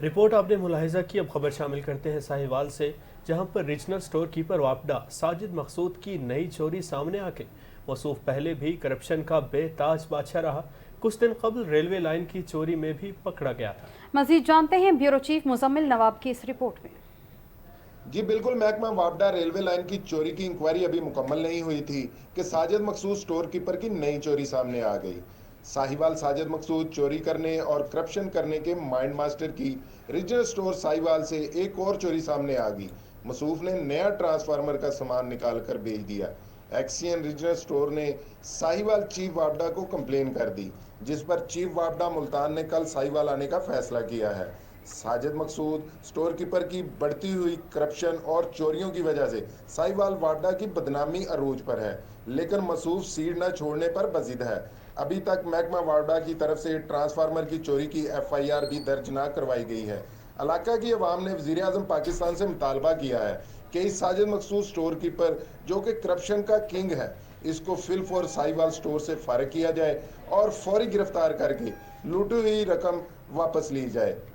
Report आपने मुलाहिजा की। अब खबर शामिल करते हैं साहिवाल से, जहां पर रीजनल स्टोर कीपर वापडा साजिद मकसूद की नई चोरी सामने आ गई। मसूफ पहले भी करप्शन का बेताज बादशाह रहा। कुछ दिन कबल रेलवे लाइन की चोरी में भी पकड़ा गया था। मजीद जानते हैं ब्यूरो चीफ मुजम्मिल नवाब की इस रिपोर्ट में। जी बिल्कुल, महकमा वापडा रेलवे लाइन की चोरी की इंक्वायरी अभी मुकम्मल नहीं हुई थी कि साजिद मकसूद स्टोर कीपर की नई चोरी सामने आ गई। साहिवाल साजिद मकसूद चोरी करने और करप्शन करने के माइंड मास्टर की रीजनल स्टोर साहिवाल से एक और चोरी सामने आ गई। मसूफ ने नया ट्रांसफार्मर का सामान निकाल कर बेच दिया। एक्सीएन रीजनल स्टोर ने साहिवाल चीफ वापडा को कंप्लेन कर दी, जिस पर चीफ वापडा मुल्तान ने कल साहिवाल आने का फैसला किया है। साजिद मकसूद स्टोर कीपर की बढ़ती हुई करप्शन और चोरियों की वजह से साहिवाल वापडा की बदनामी अरूज पर है, लेकिन मसूफ सीट न छोड़ने पर बजिद है। अभी तक महकमा वापडा की तरफ से ट्रांसफार्मर की चोरी की एफआईआर भी दर्ज न करवाई गई है। इलाका की अवाम ने वजीर आजम पाकिस्तान से मुतालबा किया है कि इस साजिद मकसूद स्टोर कीपर, जो कि करप्शन का किंग है, इसको फिलफौर साहिवाल स्टोर से फारिग किया जाए और फौरी गिरफ्तार करके लूटी हुई रकम वापस ली जाए।